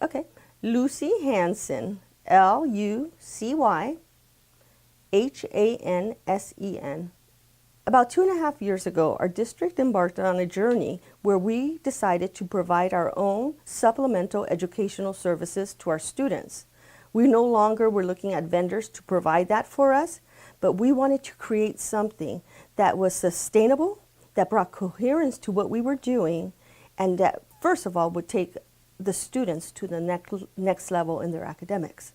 Okay, Lucy Hansen, Lucyhansen. About 2.5 years ago, our district embarked on a journey where we decided to provide our own supplemental educational services to our students. We no longer were looking at vendors to provide that for us, but we wanted to create something that was sustainable, that brought coherence to what we were doing, and that, first of all, would take the students to the next level in their academics.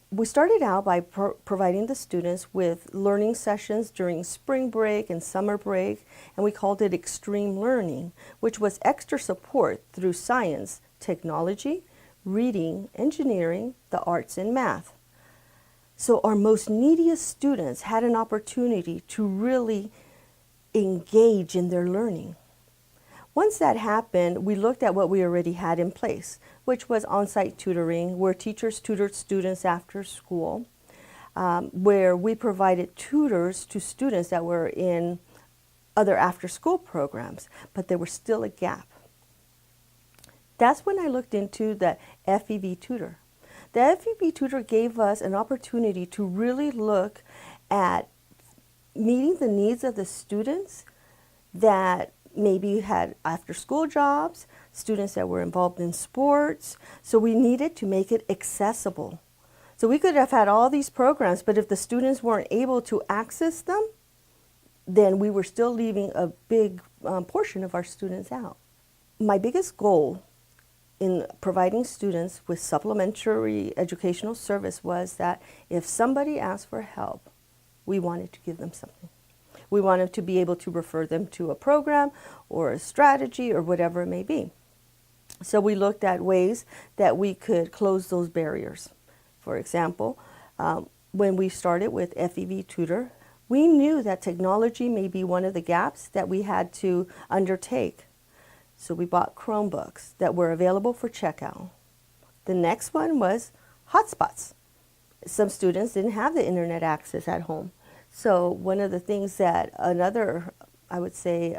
We started out by providing the students with learning sessions during spring break and summer break, and we called it extreme learning, which was extra support through science, technology, reading, engineering, the arts, and math. So our most neediest students had an opportunity to really engage in their learning. Once that happened, we looked at what we already had in place, which was on-site tutoring, where teachers tutored students after school, where we provided tutors to students that were in other after-school programs, but there was still a gap. That's when I looked into the FEV tutor. The FEV tutor gave us an opportunity to really look at meeting the needs of the students that maybe had after-school jobs, students that were involved in sports. So we needed to make it accessible. So we could have had all these programs, but if the students weren't able to access them, then we were still leaving a big portion of our students out. My biggest goal in providing students with supplementary educational service was that if somebody asked for help, we wanted to give them something. We wanted to be able to refer them to a program or a strategy or whatever it may be. So we looked at ways that we could close those barriers. For example, when we started with FEV Tutor, we knew that technology may be one of the gaps that we had to undertake. So we bought Chromebooks that were available for checkout. The next one was hotspots. Some students didn't have the internet access at home. So one of the things that another, I would say,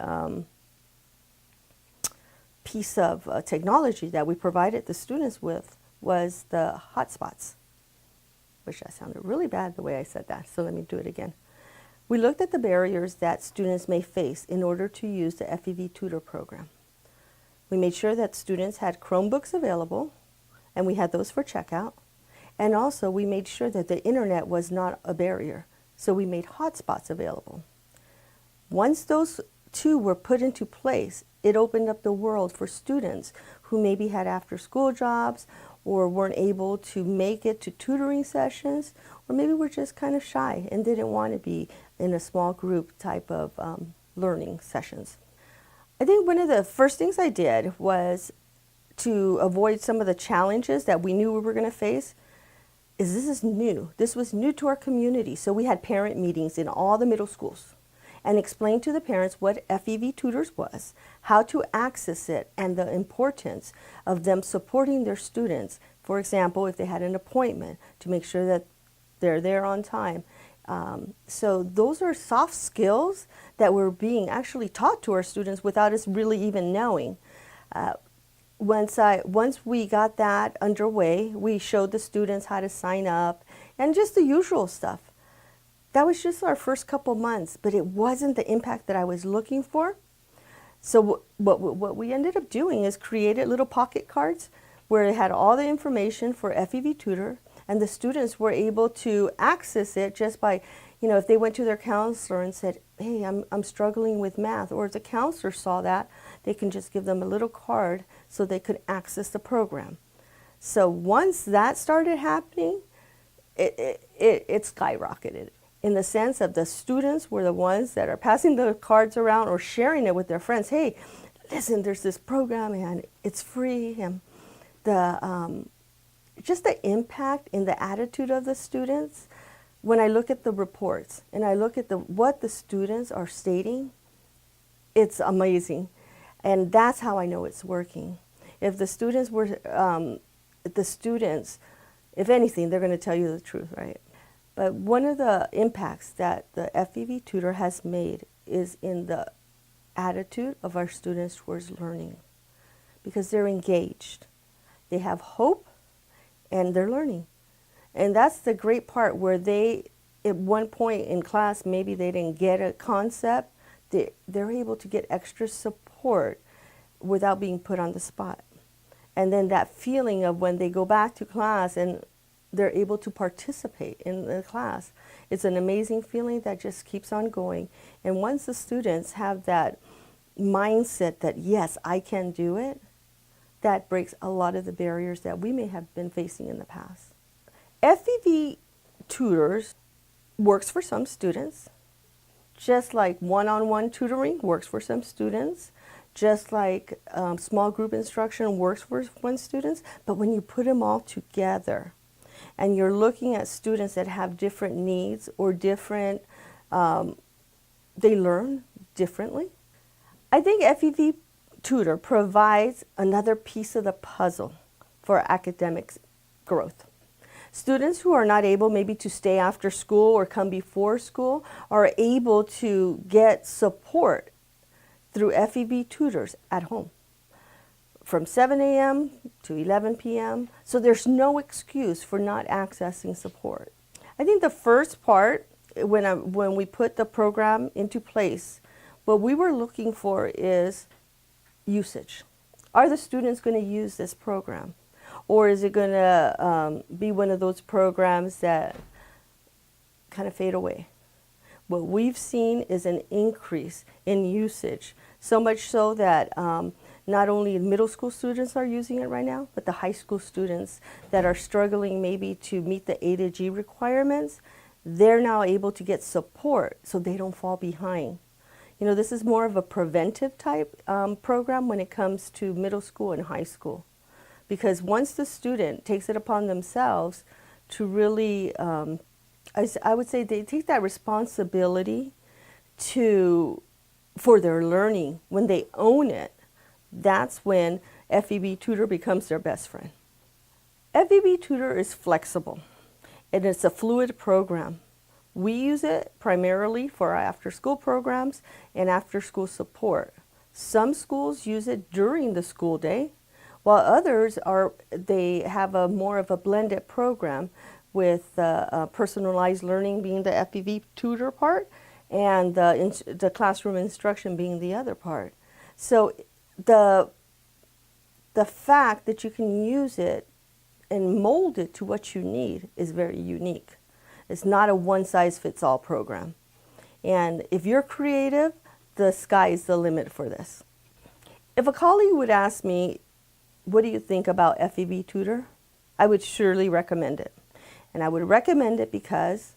piece of technology that we provided the students with was the hotspots. Wish I sounded really bad the way I said that, so let me do it again. We looked at the barriers that students may face in order to use the FEV Tutor program. We made sure that students had Chromebooks available, and we had those for checkout. And also we made sure that the internet was not a barrier. So we made hotspots available. Once those two were put into place, it opened up the world for students who maybe had after-school jobs or weren't able to make it to tutoring sessions, or maybe were just kind of shy and didn't want to be in a small group type of learning sessions. I think one of the first things I did was to avoid some of the challenges that we knew we were going to face. This is new. This was new to our community. So we had parent meetings in all the middle schools and explained to the parents what FEV Tutors was, how to access it, and the importance of them supporting their students. For example, if they had an appointment, to make sure that they're there on time. So those are soft skills that were being actually taught to our students without us really even knowing. Once we got that underway, we showed the students how to sign up and just the usual stuff. That was just our first couple months, but it wasn't the impact that I was looking for. So what we ended up doing is created little pocket cards where it had all the information for FEV Tutor, and the students were able to access it just by, if they went to their counselor and said, hey, I'm struggling with math, or if the counselor saw that, they can just give them a little card so they could access the program. So once that started happening, it skyrocketed in the sense of the students were the ones that are passing the cards around or sharing it with their friends. Hey, listen, there's this program and it's free. And just the impact in the attitude of the students, when I look at the reports and I look at what the students are stating, it's amazing. And that's how I know it's working. If the students if anything, they're going to tell you the truth, right? But one of the impacts that the FEV Tutor has made is in the attitude of our students towards learning, because they're engaged. they have hope, and they're learning. And that's the great part where they, at one point in class, maybe they didn't get a concept, they're able to get extra support without being put on the spot. And then that feeling of when they go back to class and they're able to participate in the class, it's an amazing feeling that just keeps on going. And once the students have that mindset that, yes, I can do it, that breaks a lot of the barriers that we may have been facing in the past. FEV tutors works for some students, just like one-on-one tutoring works for some students, just like small group instruction works for some students. But when you put them all together and you're looking at students that have different needs or different, they learn differently, I think FEV Tutor provides another piece of the puzzle for academic growth. Students who are not able maybe to stay after school or come before school are able to get support through FEV tutors at home from 7 a.m. to 11 p.m. So there's no excuse for not accessing support. I think the first part, when we put the program into place, what we were looking for is usage. Are the students going to use this program? Or is it going to be one of those programs that kind of fade away? What we've seen is an increase in usage, so much so that not only middle school students are using it right now, but the high school students that are struggling maybe to meet the A to G requirements, they're now able to get support so they don't fall behind. You know, this is more of a preventive type program when it comes to middle school and high school. Because once the student takes it upon themselves to really, I would say they take that responsibility for their learning, when they own it, that's when FEV Tutor becomes their best friend. FEV Tutor is flexible, and it's a fluid program. We use it primarily for our after-school programs and after-school support. Some schools use it during the school day, while others they have more of a blended program with personalized learning being the FEV Tutor part and the classroom instruction being the other part. So the fact that you can use it and mold it to what you need is very unique. It's not a one-size-fits-all program. And if you're creative, the sky is the limit for this. If a colleague would ask me, what do you think about FEV Tutor? I would surely recommend it. And I would recommend it because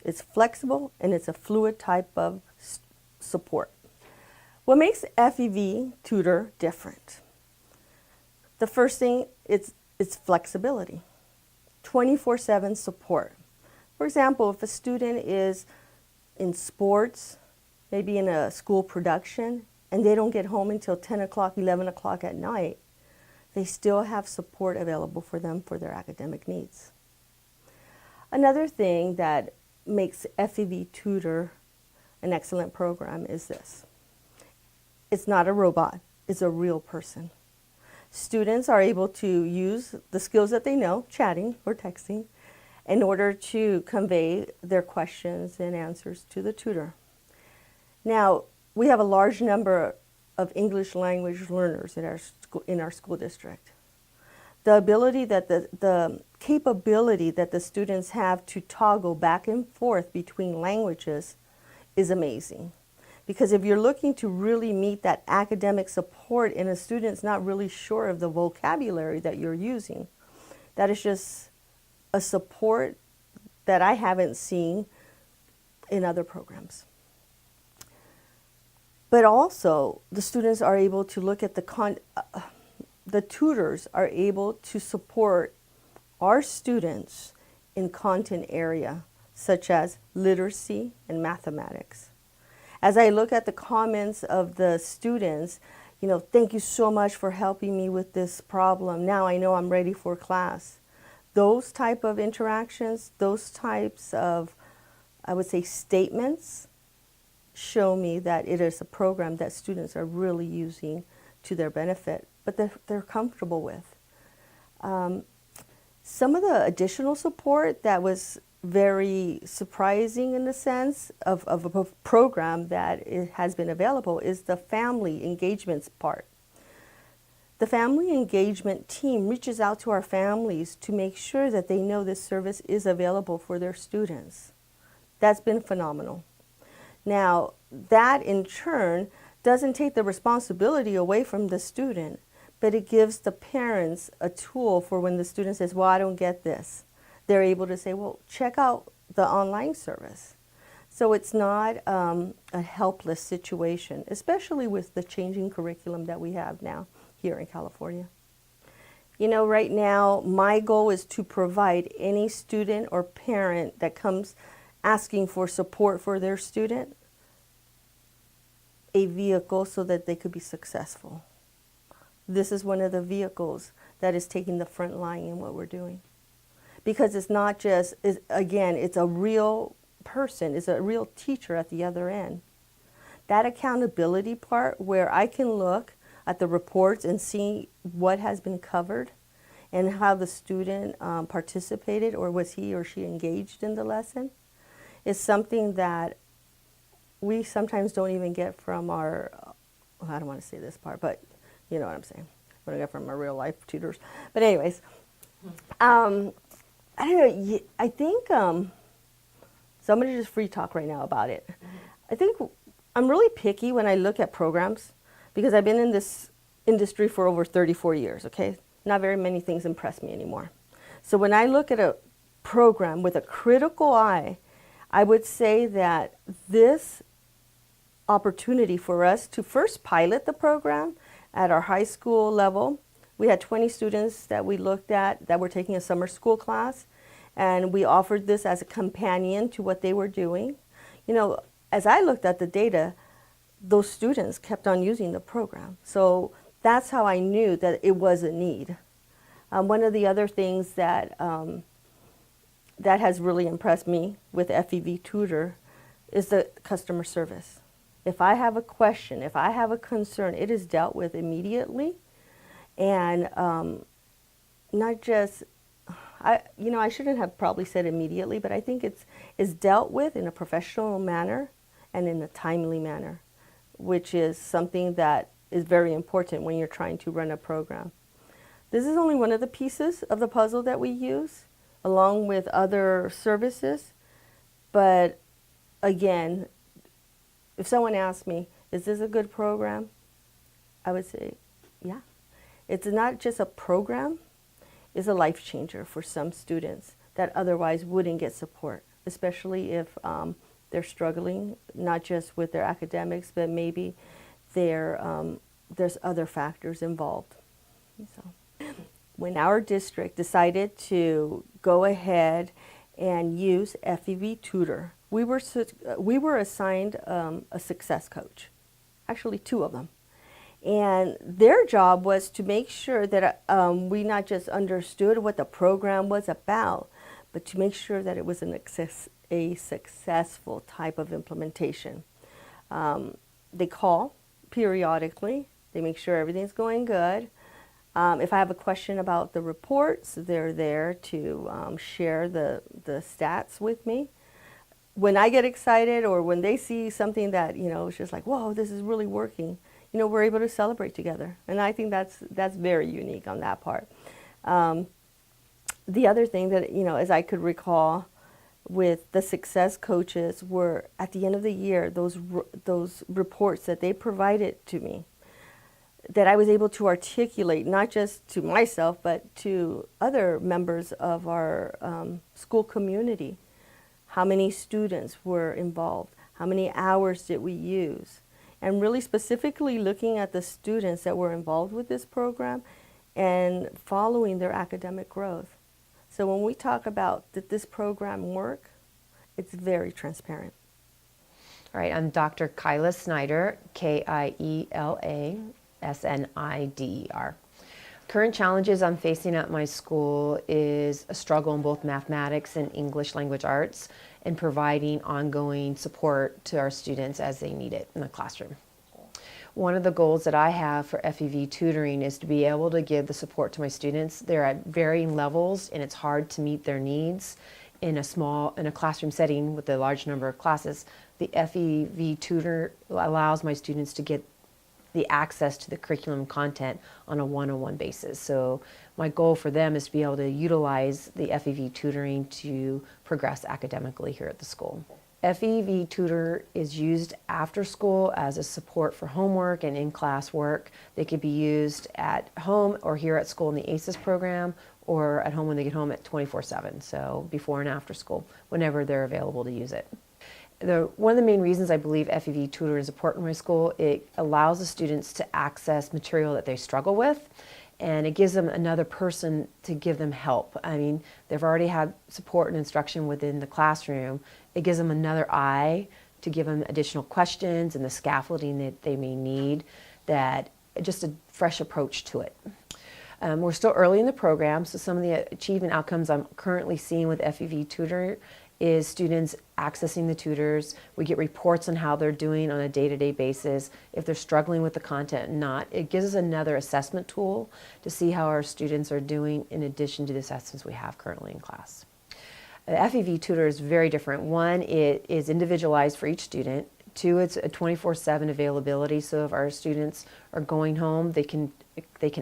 it's flexible and it's a fluid type of support. What makes FEV Tutor different? The first thing, it's flexibility. 24/7 support. For example, if a student is in sports, maybe in a school production, and they don't get home until 10 o'clock, 11 o'clock at night, they still have support available for them for their academic needs. Another thing that makes FEV Tutor an excellent program is this. It's not a robot, it's a real person. Students are able to use the skills that they know, chatting or texting, in order to convey their questions and answers to the tutor. Now, we have a large number of English language learners in our school district. The ability that the capability that the students have to toggle back and forth between languages is amazing. Because if you're looking to really meet that academic support and a student's not really sure of the vocabulary that you're using, that is just a support that I haven't seen in other programs. But also, the students are able to look at the tutors are able to support our students in content area, such as literacy and mathematics. As I look at the comments of the students, you know, thank you so much for helping me with this problem. Now I know I'm ready for class. Those type of interactions, those types of, I would say, statements show me that it is a program that students are really using to their benefit, but they're comfortable with. Some of the additional support that was very surprising in the sense of a program that has been available is the family engagements part. The family engagement team reaches out to our families to make sure that they know this service is available for their students. That's been phenomenal. Now, that in turn doesn't take the responsibility away from the student, but it gives the parents a tool for when the student says, well, I don't get this. They're able to say, well, check out the online service. So it's not a helpless situation, especially with the changing curriculum that we have now here in California. You know, right now, my goal is to provide any student or parent that comes asking for support for their student a vehicle so that they could be successful. This is one of the vehicles that is taking the front line in what we're doing. Because it's not just, again, it's a real person, it's a real teacher at the other end. That accountability part where I can look at the reports and see what has been covered and how the student participated or was he or she engaged in the lesson is something that we sometimes don't even get from our, I don't want to say this part, but you know what I'm saying. We don't get from our real life tutors. But anyways, I don't know, I think, so I'm going to just free talk right now about it. I think I'm really picky when I look at programs because I've been in this industry for over 34 years, okay? Not very many things impress me anymore. So when I look at a program with a critical eye, I would say that this opportunity for us to first pilot the program at our high school level. We had 20 students that we looked at that were taking a summer school class, and we offered this as a companion to what they were doing. You know, as I looked at the data, those students kept on using the program. So that's how I knew that it was a need. One of the other things that that has really impressed me with FEV Tutor is the customer service. If I have a question, if I have a concern, it is dealt with immediately, and not just, I shouldn't have probably said immediately, but I think it's dealt with in a professional manner and in a timely manner, which is something that is very important when you're trying to run a program. This is only one of the pieces of the puzzle that we use, along with other services, but again, if someone asked me, is this a good program? I would say, yeah. It's not just a program, it's a life changer for some students that otherwise wouldn't get support, especially if they're struggling, not just with their academics, but maybe there's other factors involved. So, when our district decided to go ahead and use FEV Tutor, we were assigned a success coach, actually 2 of them. And their job was to make sure that we not just understood what the program was about, but to make sure that it was a successful type of implementation. They call periodically, they make sure everything's going good. If I have a question about the reports, they're there to share the stats with me. When I get excited or when they see something that, it's just like, whoa, this is really working, we're able to celebrate together. And I think that's very unique on that part. The other thing that, as I could recall with the success coaches were at the end of the year, those reports that they provided to me, that I was able to articulate, not just to myself, but to other members of our school community. How many students were involved? How many hours did we use? And really specifically looking at the students that were involved with this program and following their academic growth. So when we talk about did this program work, it's very transparent. All right, I'm Dr. Kyla Snyder, Kiela SNIDER. Current challenges I'm facing at my school is a struggle in both mathematics and English language arts and providing ongoing support to our students as they need it in the classroom. One of the goals that I have for FEV tutoring is to be able to give the support to my students. They're at varying levels and it's hard to meet their needs in a classroom setting with a large number of classes. The FEV tutor allows my students to get the access to the curriculum content on a one-on-one basis. So my goal for them is to be able to utilize the FEV tutoring to progress academically here at the school. FEV tutor is used after school as a support for homework and in-class work. They could be used at home or here at school in the ACES program, or at home when they get home at 24/7, so before and after school, whenever they're available to use it. One of the main reasons I believe FEV tutor is important in my school, it allows the students to access material that they struggle with, and it gives them another person to give them help. I mean, they've already had support and instruction within the classroom. It gives them another eye to give them additional questions and the scaffolding that they may need, that just a fresh approach to it. We're still early in the program, so some of the achievement outcomes I'm currently seeing with FEV tutor is students accessing the tutors. We get reports on how they're doing on a day-to-day basis. If they're struggling with the content or not, it gives us another assessment tool to see how our students are doing in addition to the assessments we have currently in class. The FEV tutor is very different. One, it is individualized for each student. Two, it's a 24/7 availability, so if our students are going home, they can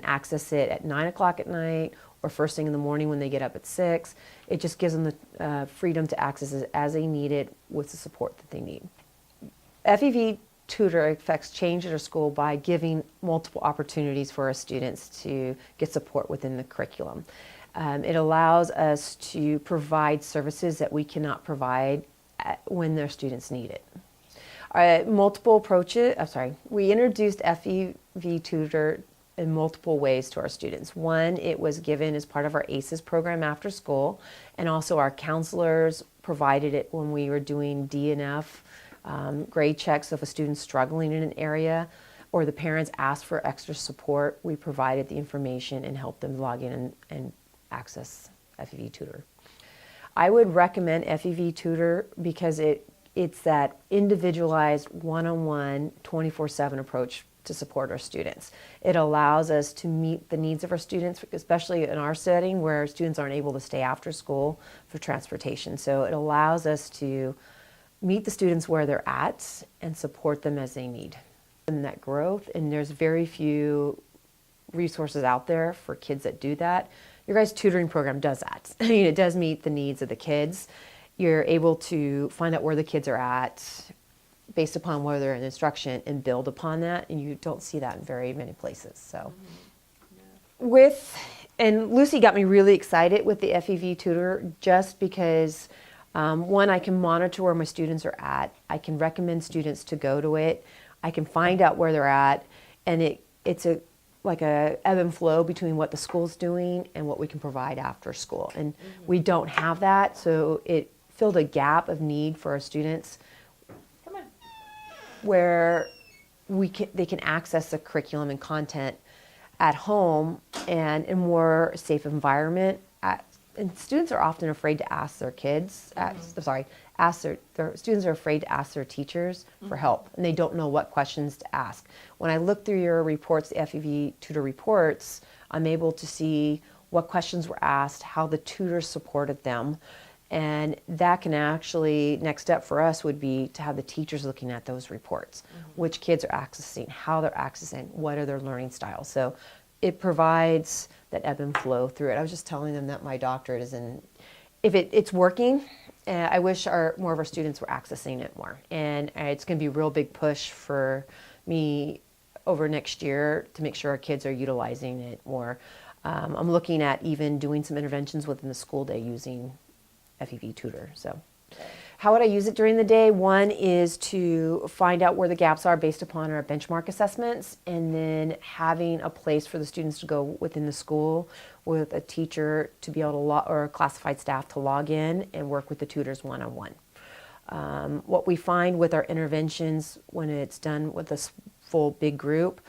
access it at 9 o'clock at night or first thing in the morning when they get up at 6. It just gives them the freedom to access it as they need it with the support that they need. FEV tutor affects change at our school by giving multiple opportunities for our students to get support within the curriculum. It allows us to provide services that we cannot provide when their students need it. Multiple approaches, we introduced FEV tutor in multiple ways to our students. One, it was given as part of our ACES program after school, and also our counselors provided it when we were doing DNF grade checks. So if a student's struggling in an area or the parents asked for extra support, we provided the information and helped them log in and access FEV tutor. I would recommend FEV tutor because it's that individualized one-on-one 24/7 approach to support our students. It allows us to meet the needs of our students, especially in our setting where students aren't able to stay after school for transportation. So it allows us to meet the students where they're at and support them as they need. And that growth, and there's very few resources out there for kids that do that. Your guys' tutoring program does that. I mean, it does meet the needs of the kids. You're able to find out where the kids are at based upon where they're in instruction and build upon that, and you don't see that in very many places. So and Lucy got me really excited with the FEV tutor just because one, I can monitor where my students are at. I can recommend students to go to it. I can find out where they're at, and it's like a ebb and flow between what the school's doing and what we can provide after school. And we don't have that, so it filled a gap of need for our students where they can access the curriculum and content at home and in a more safe environment. And students are often afraid to ask their kids, their students are afraid to ask their teachers for help, and they don't know what questions to ask. When I look through your reports, the FEV tutor reports, I'm able to see what questions were asked, how the tutors supported them, and that can actually, next step for us would be to have the teachers looking at those reports, which kids are accessing, how they're accessing, what are their learning styles. So it provides that ebb and flow through it. I was just telling them that my doctorate is it's working. I wish more of our students were accessing it more. And it's going to be a real big push for me over next year to make sure our kids are utilizing it more. I'm looking at even doing some interventions within the school day using FEV tutor. So how would I use it during the day? One is to find out where the gaps are based upon our benchmark assessments, and then having a place for the students to go within the school with a teacher to be able to or classified staff to log in and work with the tutors one-on-one. What we find with our interventions when it's done with a full big group,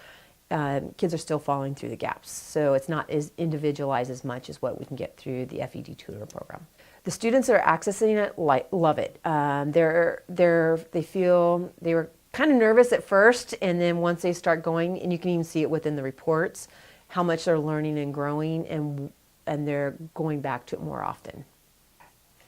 kids are still falling through the gaps. So it's not as individualized as much as what we can get through the FED tutor program. The students that are accessing it love it. They feel they were kind of nervous at first, and then once they start going, and you can even see it within the reports, how much they're learning and growing, and they're going back to it more often.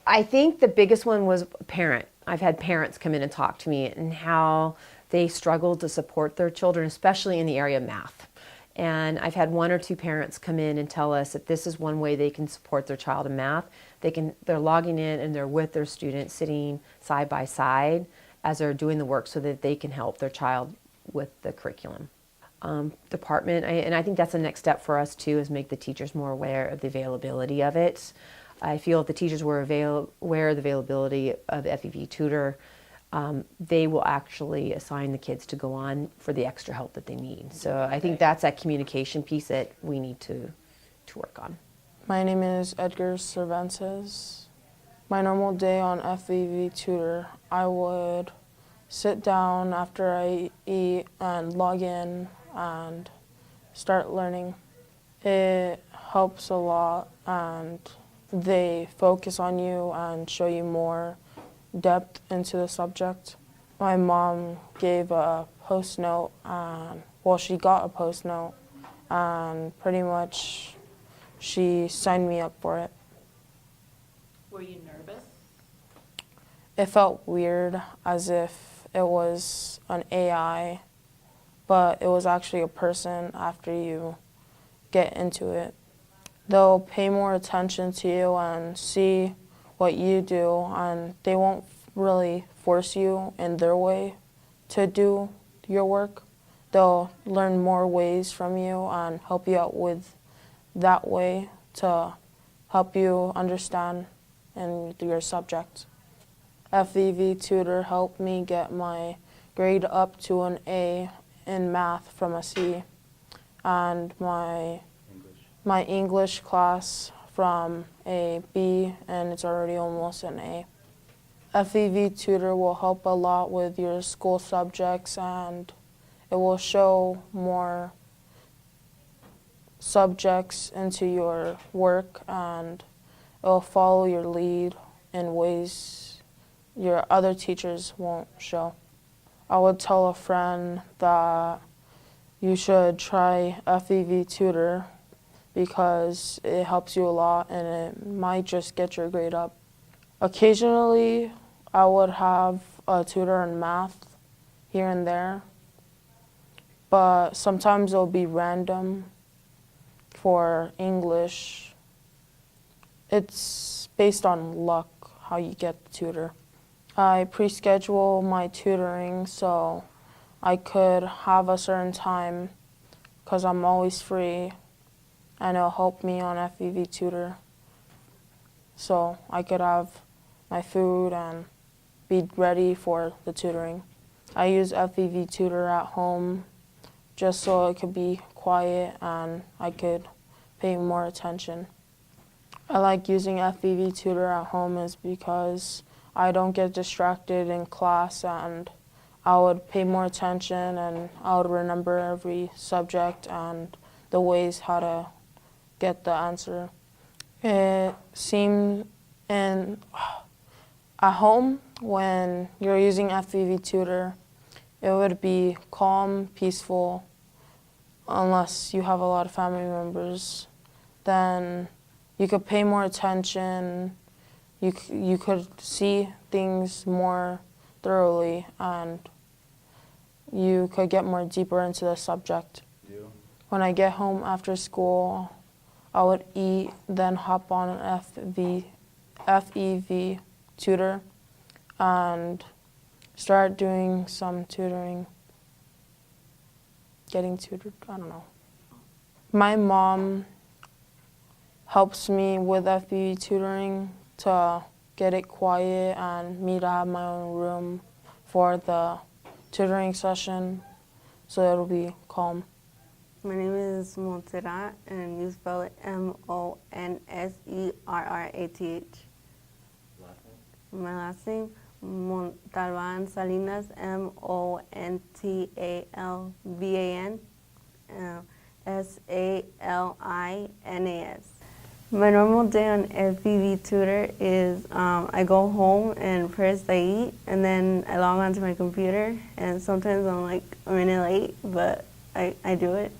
I think the biggest one was parent. I've had parents come in and talk to me and how they struggle to support their children, especially in the area of math. And I've had one or two parents come in and tell us that this is one way they can support their child in math. They're logging in and they're with their student sitting side by side as they're doing the work so that they can help their child with the curriculum. Department, and I think that's the next step for us too, is make the teachers more aware of the availability of it. I feel if the teachers were aware of the availability of FEV Tutor, they will actually assign the kids to go on for the extra help that they need. So I think that's that communication piece that we need to work on. My name is Edgar Cervantes. My normal day on FEV Tutor, I would sit down after I eat and log in and start learning. It helps a lot, and they focus on you and show you more depth into the subject. My mom gave a post note, she got a post note, and pretty much she signed me up for it. Were you nervous? It felt weird, as if it was an AI, but it was actually a person after you get into it. They'll pay more attention to you and see what you do, and they won't really force you in their way to do your work. They'll learn more ways from you and help you out with that way to help you understand in your subject. FEV Tutor helped me get my grade up to an A in math from a C, and my English class from a B, and it's already almost an A. FEV Tutor will help a lot with your school subjects, and it will show more subjects into your work, and it will follow your lead in ways your other teachers won't show. I would tell a friend that you should try FEV Tutor because it helps you a lot and it might just get your grade up. Occasionally, I would have a tutor in math here and there, but sometimes it'll be random. For English, it's based on luck how you get the tutor. I pre-schedule my tutoring so I could have a certain time because I'm always free, and it'll help me on FEV Tutor so I could have my food and be ready for the tutoring. I use FEV Tutor at home just so it could be quiet and I could pay more attention. I like using FEV Tutor at home is because I don't get distracted in class, and I would pay more attention and I would remember every subject and the ways how to get the answer. It seemed at home when you're using FEV Tutor, it would be calm, peaceful, unless you have a lot of family members. Then you could pay more attention, you could see things more thoroughly, and you could get more deeper into the subject. Yeah. When I get home after school, I would eat, then hop on an FEV Tutor and start doing some tutoring, getting tutored, I don't know. My mom helps me with FEV tutoring to get it quiet and me to have my own room for the tutoring session so it'll be calm. My name is Montserrat, and you spell it Monserrath. Last name? My last name, Montalvan Salinas, Montalvan Salinas. My normal day on FEV Tutor is I go home and first I eat and then I log onto my computer, and sometimes I'm like a minute late, but I do it.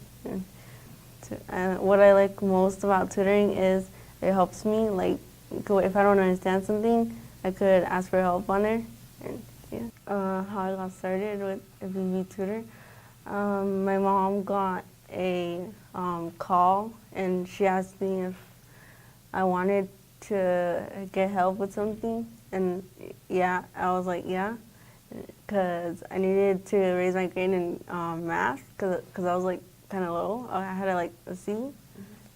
And what I like most about tutoring is it helps me, like, if I don't understand something, I could ask for help on there. And yeah. How I got started with FEV Tutor. My mom got a call and she asked me if I wanted to get help with something, and yeah, I was like, yeah, because I needed to raise my grade in math, because I was like kind of low. I had like a C,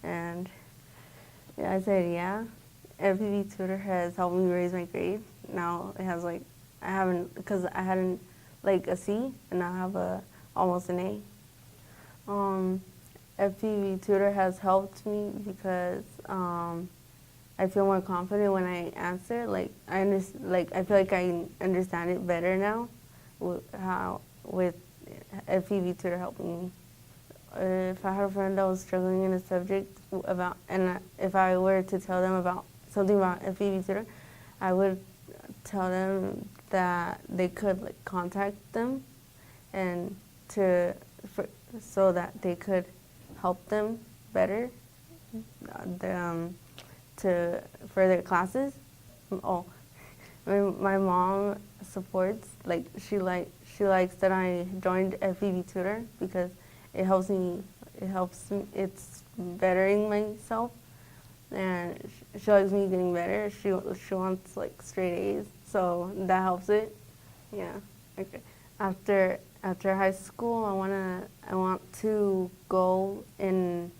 and yeah, I said yeah. FEV Tutor has helped me raise my grade. Now it has like, I haven't, because I hadn't like a C, and now I have almost an A. FEV Tutor has helped me because I feel more confident when I answer. Like I feel like I understand it better now. With FEV Tutor helping me. If I had a friend that was struggling in a subject and if I were to tell them about something about FEV Tutor, I would tell them that they could like contact them and so that they could help them better for their classes. Oh, my mom supports, like she likes that I joined FEV Tutor because it helps me. It's bettering myself, and she likes me getting better. She wants like straight A's, so that helps it. Yeah. Okay. After high school, I want to go in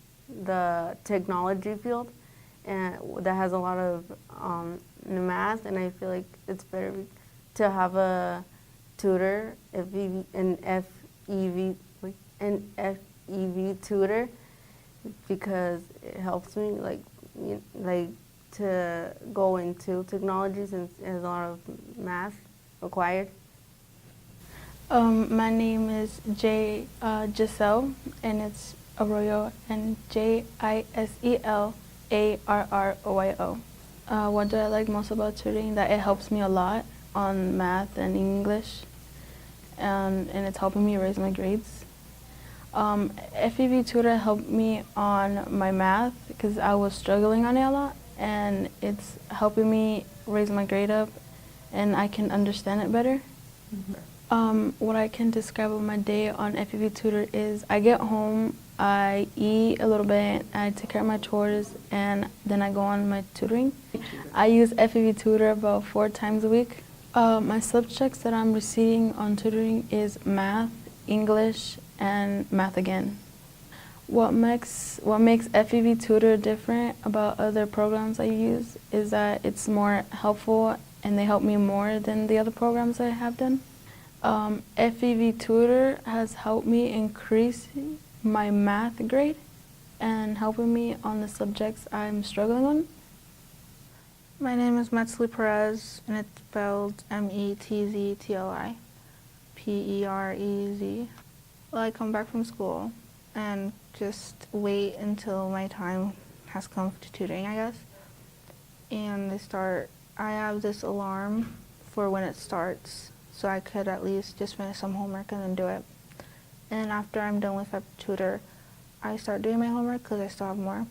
the technology field, and that has a lot of math, and I feel like it's better to have a tutor, an FEV tutor, because it helps me like to go into technology since it has a lot of math required. My name is Giselle, and it's Arroyo, and Jiselarroyo. What do I like most about tutoring? That it helps me a lot on math and English, and it's helping me raise my grades. FEV Tutor helped me on my math because I was struggling on it a lot, and it's helping me raise my grade up, and I can understand it better. What I can describe of my day on FEV Tutor is I get home, I eat a little bit, I take care of my chores, and then I go on my tutoring. I use FEV Tutor about 4 times a week. My subjects that I'm receiving on tutoring is math, English, and math again. What makes FEV Tutor different about other programs I use is that it's more helpful and they help me more than the other programs I have done. FEV Tutor has helped me increase my math grade and helping me on the subjects I'm struggling on. My name is Metzli Perez, and it's spelled Metzli Perez. Well, I come back from school and just wait until my time has come to tutoring, I guess. And I have this alarm for when it starts, so I could at least just finish some homework and then do it. And after I'm done with FEV Tutor, I start doing my homework because I still have more.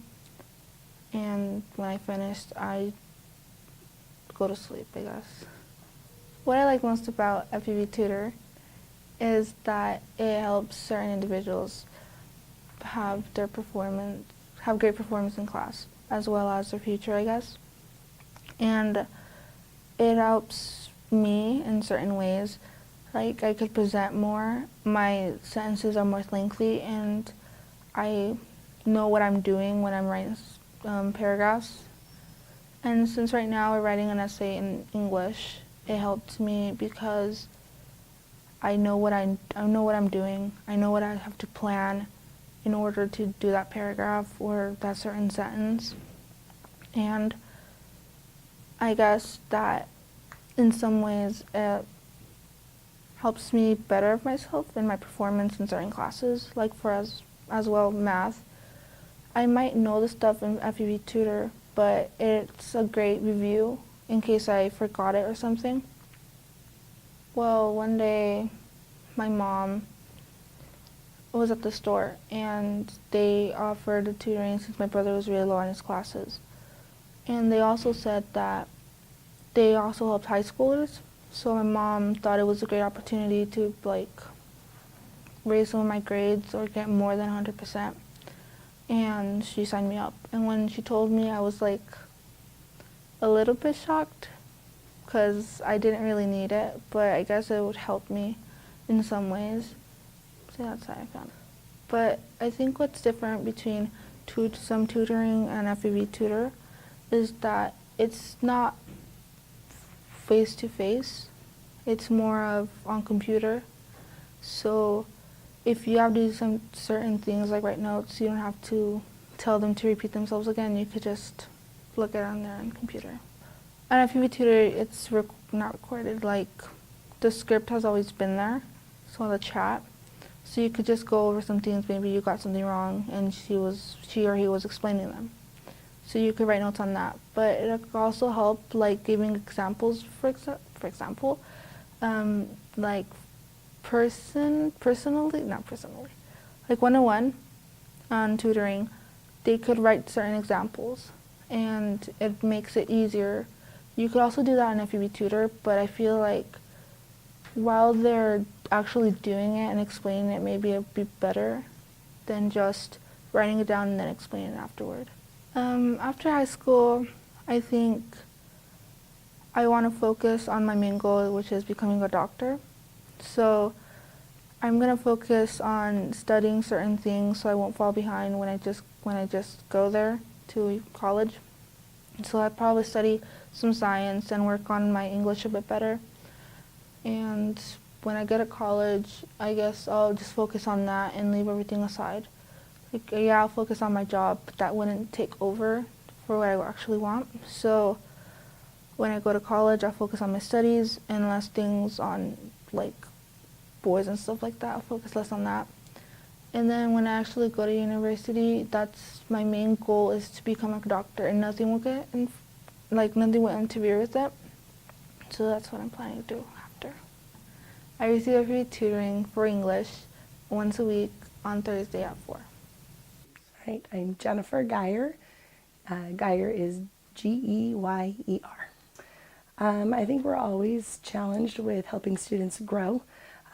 And when I finished, I go to sleep, I guess. What I like most about FEV Tutor is that it helps certain individuals have great performance in class, as well as their future, I guess. And it helps me in certain ways. Like, I could present more, my sentences are more lengthy, and I know what I'm doing when I'm writing paragraphs. And since right now we're writing an essay in English, it helped me because I know what I'm doing. I know what I have to plan in order to do that paragraph or that certain sentence. And I guess that in some ways it helps me better myself in my performance in certain classes, like for as well math. I might know the stuff in FEV Tutor, but it's a great review in case I forgot it or something. Well, one day my mom was at the store and they offered the tutoring since my brother was really low on his classes. And they also said that they also helped high schoolers. So my mom thought it was a great opportunity to raise some of my grades or get more than 100%. And she signed me up. And when she told me, I was like a little bit shocked because I didn't really need it, but I guess it would help me in some ways. So that's how I found it. But I think what's different between some tutoring and FEV Tutor is that it's not face-to-face. It's more of on computer. So if you have to do some certain things like write notes, you don't have to tell them to repeat themselves again. You could just look at it on their own computer. And FEV Tutor, it's not recorded. Like the script has always been there, so the chat. So you could just go over some things. Maybe you got something wrong, and she or he was explaining them. So you could write notes on that. But it could also help, like giving examples. For example, like not personally, like 101 on tutoring, they could write certain examples, and it makes it easier. You could also do that in FEV Tutor, but I feel like while they're actually doing it and explaining it, maybe it'd be better than just writing it down and then explaining it afterward. After high school, I think I want to focus on my main goal, which is becoming a doctor. So I'm going to focus on studying certain things so I won't fall behind when I just go there to college. So I'd probably study some science and work on my English a bit better. And when I get to college, I guess I'll just focus on that and leave everything aside. Like, yeah, I'll focus on my job, but that wouldn't take over for what I actually want. So when I go to college, I'll focus on my studies and less things on like boys and stuff like that. I'll focus less on that. And then when I actually go to university, that's my main goal, is to become a doctor, and nothing will interfere with that. So that's what I'm planning to do after. I receive FEV tutoring for English once a week on Thursday at 4. Right, I'm Jennifer Geyer. Geyer is Geyer. I think we're always challenged with helping students grow.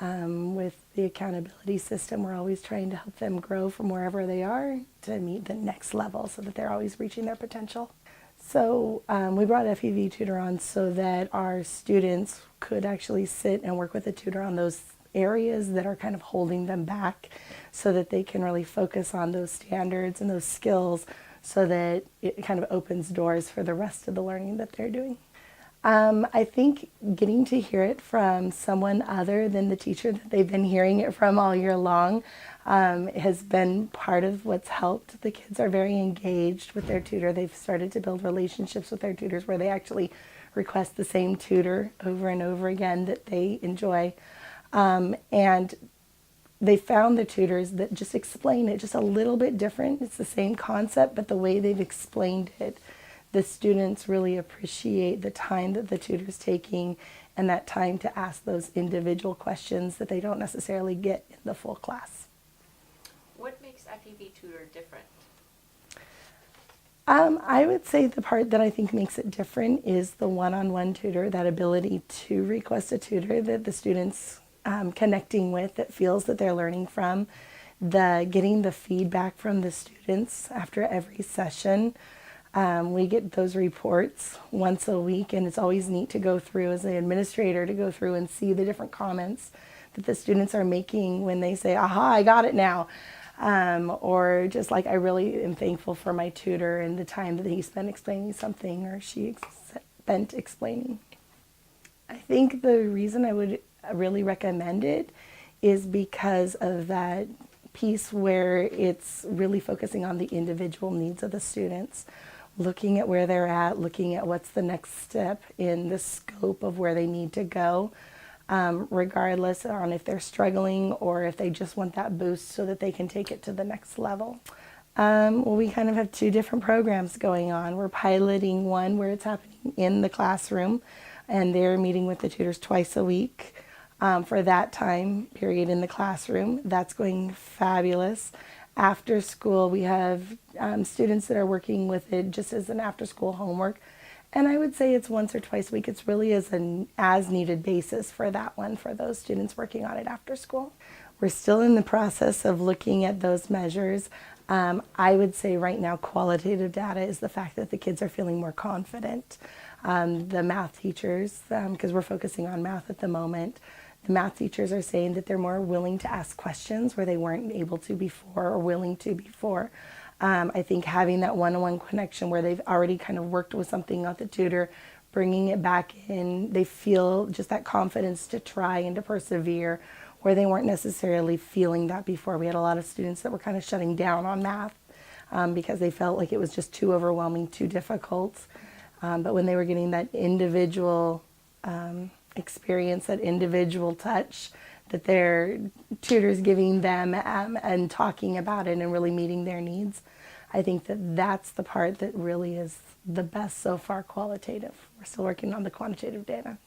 With the accountability system, we're always trying to help them grow from wherever they are to meet the next level so that they're always reaching their potential. So we brought FEV Tutor on so that our students could actually sit and work with a tutor on those areas that are kind of holding them back, so that they can really focus on those standards and those skills, so that it kind of opens doors for the rest of the learning that they're doing. I think getting to hear it from someone other than the teacher that they've been hearing it from all year long has been part of what's helped. The kids are very engaged with their tutor. They've started to build relationships with their tutors where they actually request the same tutor over and over again that they enjoy. And they found the tutors that just explain it just a little bit different. It's the same concept, but the way they've explained it, the students really appreciate the time that the tutor's taking and that time to ask those individual questions that they don't necessarily get in the full class. What makes FEV Tutor different? I would say the part that I think makes it different is the one-on-one tutor, that ability to request a tutor that the students connecting with, that feels that they're learning from, getting the feedback from the students after every session. We get those reports once a week, and it's always neat to go through as an administrator, to go through and see the different comments that the students are making when they say, aha, I got it now. Or just like, I really am thankful for my tutor and the time that he spent explaining something, or she spent explaining. I think the reason I would really recommend it is because of that piece where it's really focusing on the individual needs of the students, looking at where they're at, looking at what's the next step in the scope of where they need to go, regardless on if they're struggling or if they just want that boost so that they can take it to the next level. Well, we kind of have two different programs going on. We're piloting one where it's happening in the classroom, and they're meeting with the tutors twice a week for that time period in the classroom. That's going fabulous. After school, we have students that are working with it just as an after-school homework. And I would say it's once or twice a week. It's really as an as-needed basis for that one, for those students working on it after school. We're still in the process of looking at those measures. I would say right now qualitative data is the fact that the kids are feeling more confident. The math teachers, because we're focusing on math at the moment, the math teachers are saying that they're more willing to ask questions where they weren't able to before or willing to before. I think having that one-on-one connection where they've already kind of worked with something with the tutor, bringing it back in, they feel just that confidence to try and to persevere where they weren't necessarily feeling that before. We had a lot of students that were kind of shutting down on math because they felt like it was just too overwhelming, too difficult. But when they were getting that individual experience, that individual touch that their tutors giving them and talking about it and really meeting their needs, I think that that's the part that really is the best so far qualitative. We're still working on the quantitative data.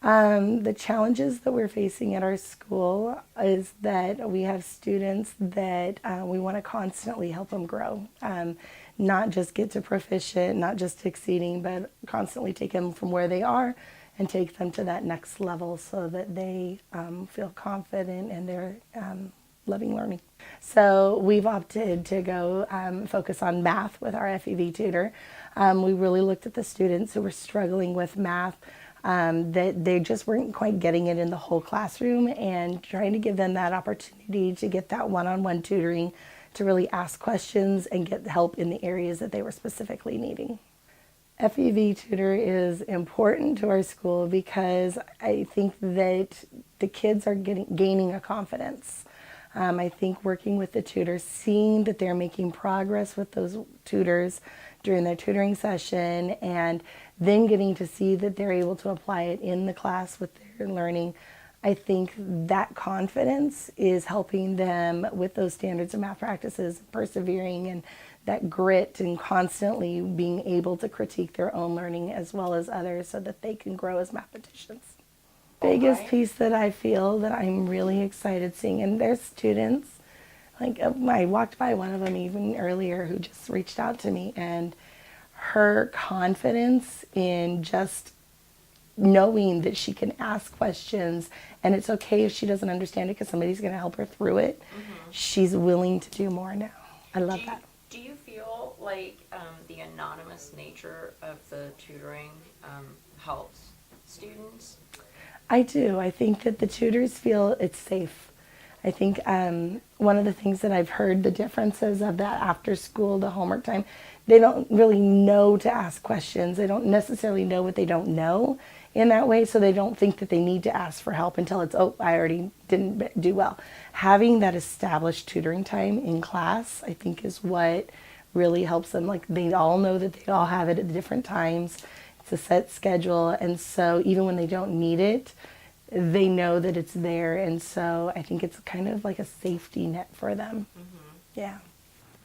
The challenges that we're facing at our school is that we have students that we want to constantly help them grow. Not just get to proficient, not just to exceeding, but constantly take them from where they are and take them to that next level so that they feel confident and they're loving learning. So we've opted to go focus on math with our FEV tutor. We really looked at the students who were struggling with math, that they just weren't quite getting it in the whole classroom, and trying to give them that opportunity to get that one-on-one tutoring to really ask questions and get help in the areas that they were specifically needing. FEV tutor is important to our school because I think that the kids are gaining a confidence. I think working with the tutors, seeing that they're making progress with those tutors during their tutoring session, and then getting to see that they're able to apply it in the class with their learning, I think that confidence is helping them with those standards of math practices, persevering, and that grit, and constantly being able to critique their own learning as well as others so that they can grow as mathematicians. Biggest piece that I feel that I'm really excited seeing, and there's students, like I walked by one of them even earlier who just reached out to me, and her confidence in just knowing that she can ask questions and it's okay if she doesn't understand it because somebody's going to help her through it. She's willing to do more now. I love that. Do you feel like the anonymous nature of the tutoring helps students? I do. I think that the tutors feel it's safe. I think one of the things that I've heard the differences of that after school, the homework time, they don't really know to ask questions. They don't necessarily know what they don't know in that way, so they don't think that they need to ask for help until it's, oh, I already didn't do well. Having that established tutoring time in class, I think, is what really helps them. Like, they all know that they all have it at different times. It's a set schedule, and so even when they don't need it, they know that it's there, and so I think it's kind of like a safety net for them. Yeah.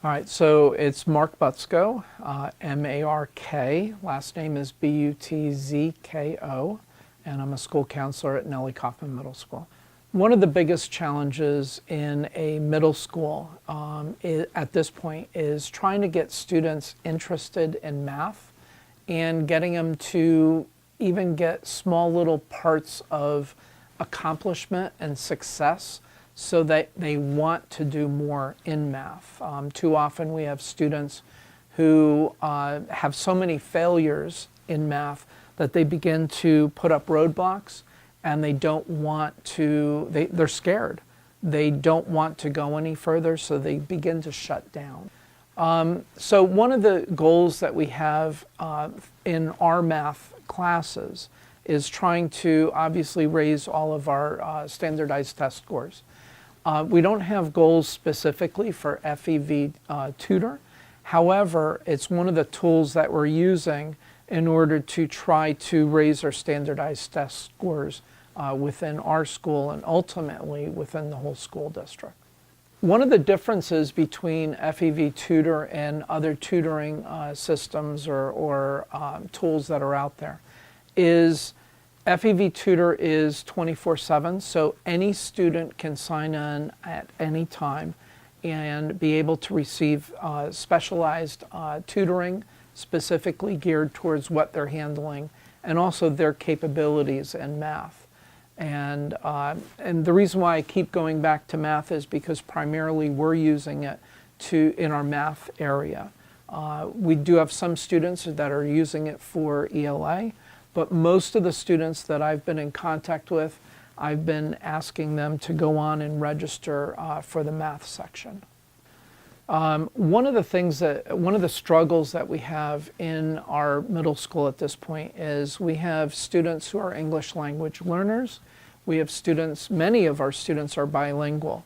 All right, so it's Mark Butzko, M-A-R-K. Last name is B-U-T-Z-K-O, and I'm a school counselor at Nellie Kaufman Middle School. One of the biggest challenges in a middle school at this point is trying to get students interested in math and getting them to even get small little parts of accomplishment and success so that they want to do more in math. Too often we have students who have so many failures in math that they begin to put up roadblocks, and they don't want to, they're scared. They don't want to go any further, so they begin to shut down. So one of the goals that we have in our math classes is trying to obviously raise all of our standardized test scores. We don't have goals specifically for FEV tutor. However, it's one of the tools that we're using in order to try to raise our standardized test scores within our school and ultimately within the whole school district. One of the differences between FEV Tutor and other tutoring systems or tools that are out there is FEV Tutor is 24/7, so any student can sign in at any time and be able to receive specialized tutoring specifically geared towards what they're handling and also their capabilities in math. And the reason why I keep going back to math is because primarily we're using it in our math area. We do have some students that are using it for ELA, but most of the students that I've been in contact with, I've been asking them to go on and register for the math section. One of the struggles that we have in our middle school at this point is we have students who are English language learners. We have students, many of our students are bilingual.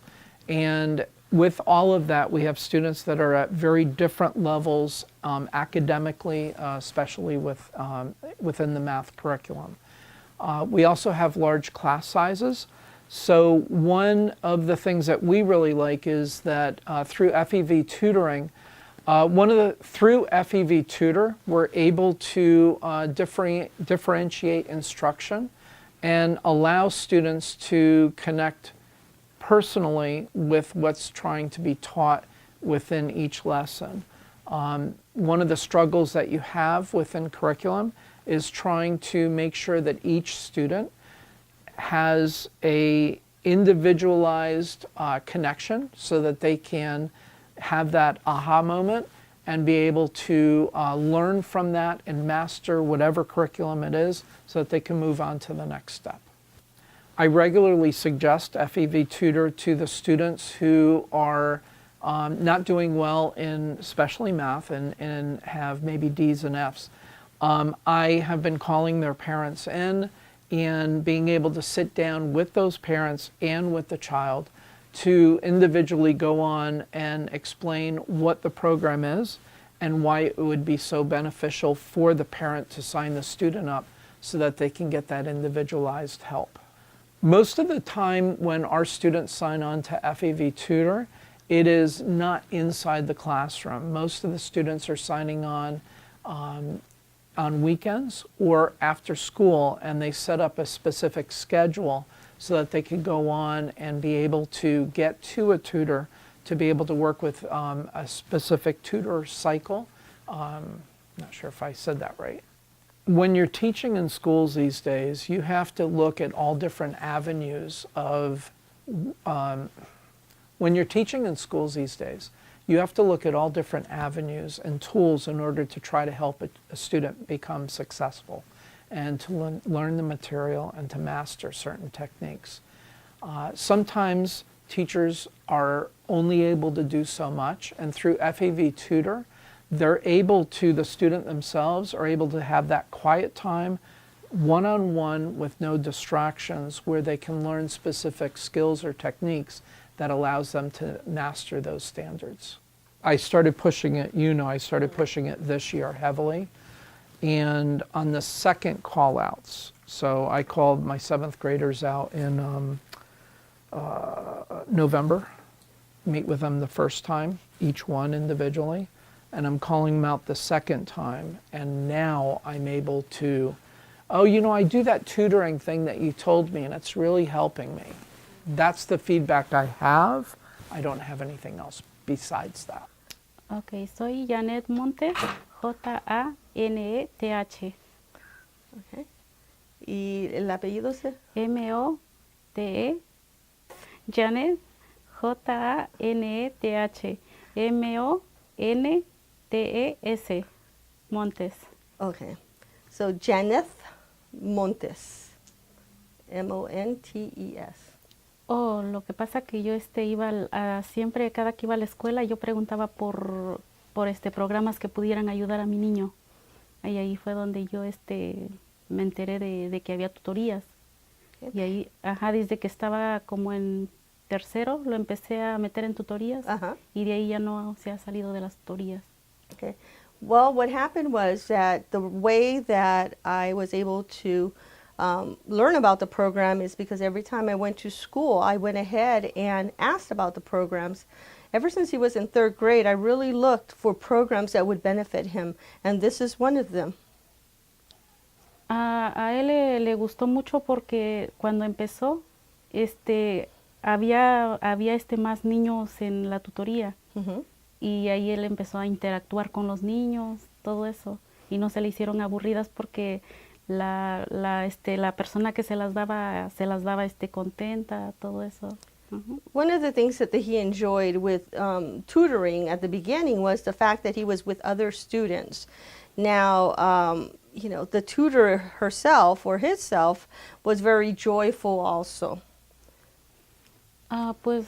And with all of that, we have students that are at very different levels academically, especially within the math curriculum. We also have large class sizes. So one of the things that we really like is that through FEV tutoring, through FEV Tutor, we're able to differentiate instruction and allow students to connect personally with what's trying to be taught within each lesson. One of the struggles that you have within curriculum is trying to make sure that each student has a individualized connection so that they can have that aha moment and be able to learn from that and master whatever curriculum it is so that they can move on to the next step. I regularly suggest FEV Tutor to the students who are not doing well in especially math and have maybe D's and F's. I have been calling their parents in and being able to sit down with those parents and with the child to individually go on and explain what the program is and why it would be so beneficial for the parent to sign the student up so that they can get that individualized help. Most of the time when our students sign on to FEV Tutor, it is not inside the classroom. Most of the students are signing on weekends or after school, and they set up a specific schedule so that they can go on and be able to get to a tutor to be able to work with a specific tutor cycle. Not sure if I said that right. When you're teaching in schools these days, you have to look at all different avenues of, when you're teaching in schools these days, you have to look at all different avenues and tools in order to try to help a student become successful and to learn the material and to master certain techniques. Sometimes teachers are only able to do so much, and through FEV Tutor, they're able to, the student themselves are able to have that quiet time, one-on-one with no distractions, where they can learn specific skills or techniques that allows them to master those standards. I started pushing it, I started pushing it this year heavily. And on the second call outs, so I called my 7th graders out in November, meet with them the first time, each one individually, and I'm calling them out the second time, and now I'm able to, I do that tutoring thing that you told me and it's really helping me. That's the feedback I have. I don't have anything else besides that. Ok, soy Janet Montes, J-A-N-E-T-H. Okay. ¿Y el apellido es? M-O-T-E. Janet, J-A-N-E-T-H. M-O-N-T-E-S. Montes. Okay. So Janeth Montes. M-O-N-T-E-S. Oh, lo que pasa que yo iba siempre, cada que iba a la escuela, yo preguntaba por programas que pudieran ayudar a mi niño. Y ahí fue donde yo me enteré de que había tutorías. Okay. Y ahí, desde que estaba como en tercero, lo empecé a meter en tutorías. Y de ahí ya no se ha salido de las tutorías. Okay. Well, what happened was that the way that I was able to learn about the program is because every time I went to school, I went ahead and asked about the programs. Ever since he was in 3rd grade, I really looked for programs that would benefit him, and this is one of them. A él le gustó mucho porque cuando empezó, había más niños en la tutoría Mhm. y ahí él empezó a interactuar con los niños, todo eso, y no se le hicieron aburridas porque la persona que se las daba contenta, todo eso. Ujú. One of the things that he enjoyed with tutoring at the beginning was the fact that he was with other students. Now, the tutor herself or himself was very joyful also. Pues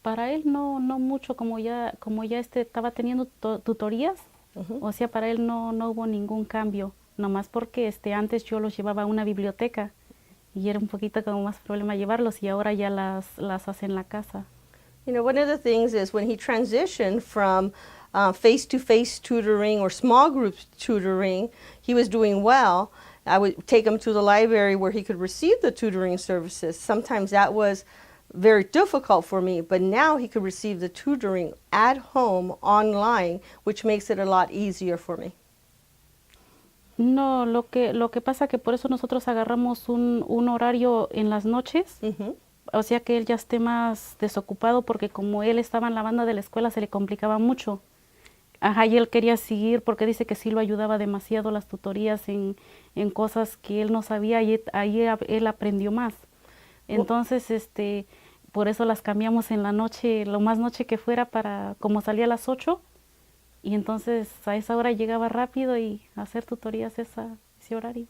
para él no mucho, como ya estaba teniendo tutorías, o sea, para él no hubo ningún cambio, nomás porque antes yo los llevaba a una biblioteca y era un poquito como más problema llevarlos y ahora ya las hace en la casa. One of the things is when he transitioned from face-to-face tutoring or small group tutoring, he was doing well. I would take him to the library where he could receive the tutoring services. Sometimes that was very difficult for me, but now he could receive the tutoring at home online, which makes it a lot easier for me. No, lo que pasa que por eso nosotros agarramos un horario en las noches, Mhm. o sea que él ya esté más desocupado porque como él estaba en la banda de la escuela se le complicaba mucho. Ajá, y él quería seguir porque dice que sí lo ayudaba demasiado las tutorías en cosas que él no sabía y ahí él aprendió más. Entonces, por eso las cambiamos en la noche, lo más noche que fuera como salía a las 8, y entonces a esa hora llegaba rápido y hacer tutorías ese horario.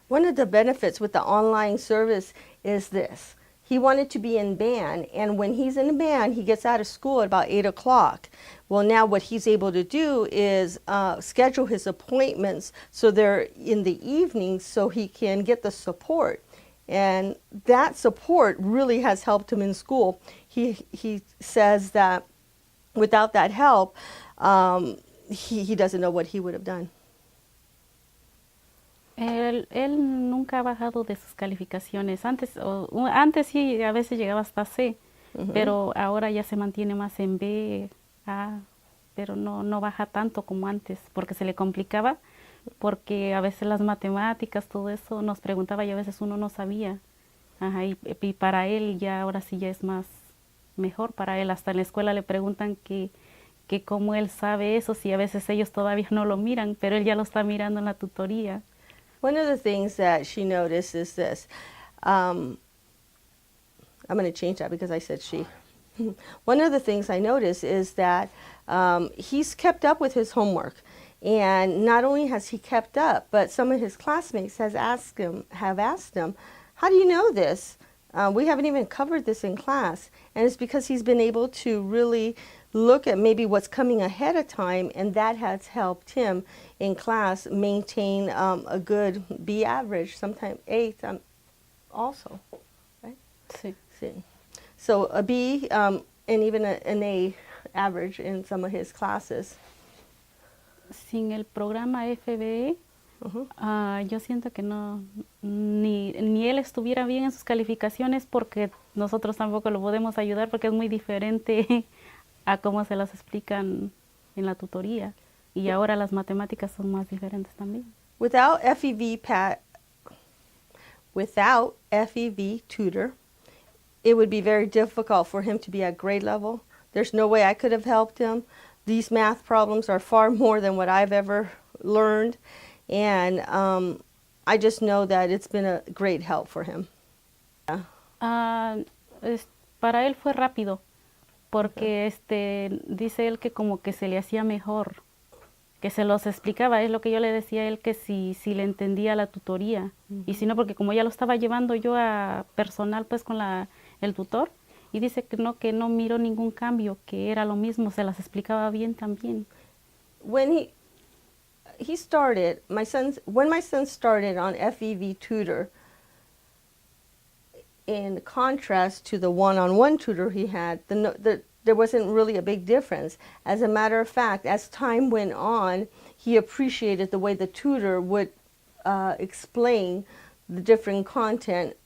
One of the benefits with the online service is this. He wanted to be in band, and when he's in band, he gets out of school at about 8 o'clock. Well, now what he's able to do is schedule his appointments so they're in the evenings so he can get the support. And that support really has helped him in school. He says that without that help, he doesn't know what he would have done. Él nunca ha bajado de sus calificaciones. Antes sí, a veces llegaba hasta C, pero ahora ya se mantiene más en B, A, pero no baja tanto como antes, porque se le complicaba, porque a veces las matemáticas, todo eso, nos preguntaba y a veces uno no sabía. Ajá, y para él ya ahora sí ya es más mejor para él. Hasta en la escuela le preguntan que cómo él sabe eso, si a veces ellos todavía no lo miran, pero él ya lo está mirando en la tutoría. One of the things that she noticed is this. I'm going to change that because I said she. One of the things I noticed is that he's kept up with his homework. And not only has he kept up, but some of his classmates have asked him, how do you know this? We haven't even covered this in class. And it's because he's been able to really look at maybe what's coming ahead of time, and that has helped him in class maintain a good B average, sometimes A also, right? Sí. Sí. So a B and even an A average in some of his classes. Sin el programa FBE, yo siento que ni él estuviera bien en sus calificaciones porque nosotros tampoco lo podemos ayudar porque es muy diferente a cómo se las explican en la tutoría. Y ahora las matemáticas son más diferentes también. Without FEV tutor, it would be very difficult for him to be at grade level. There's no way I could have helped him. These math problems are far more than what I've ever learned. And I just know that it's been a great help for him. Para él fue rápido, porque dice él que como que se le hacía mejor, que se los explicaba, es lo que yo le decía a él, que si le entendía la tutoría, y si no, porque como ya lo estaba llevando yo a personal pues con el tutor, y dice que no miró ningún cambio, que era lo mismo, se las explicaba bien también. When he started, when my son started on FEV tutor, in contrast to the one-on-one tutor he had, there wasn't really a big difference. As a matter of fact, as time went on, he appreciated the way the tutor would explain the different content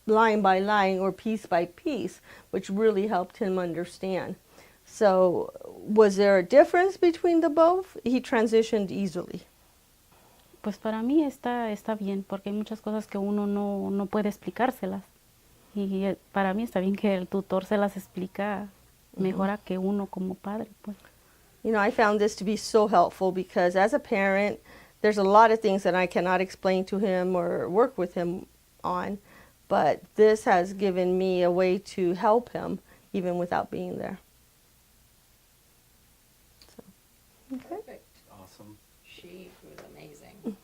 line by line or piece by piece, which really helped him understand. So was there a difference between the both? He transitioned easily. Pues para mí está bien, porque hay muchas cosas que uno no puede explicárselas. Y para mí está bien que el tutor se las explica mejor a que uno como padre, pues. You know, I found this to be so helpful because as a parent, there's a lot of things that I cannot explain to him or work with him on, but this has given me a way to help him even without being there. So, okay. Perfect. Awesome. She was amazing.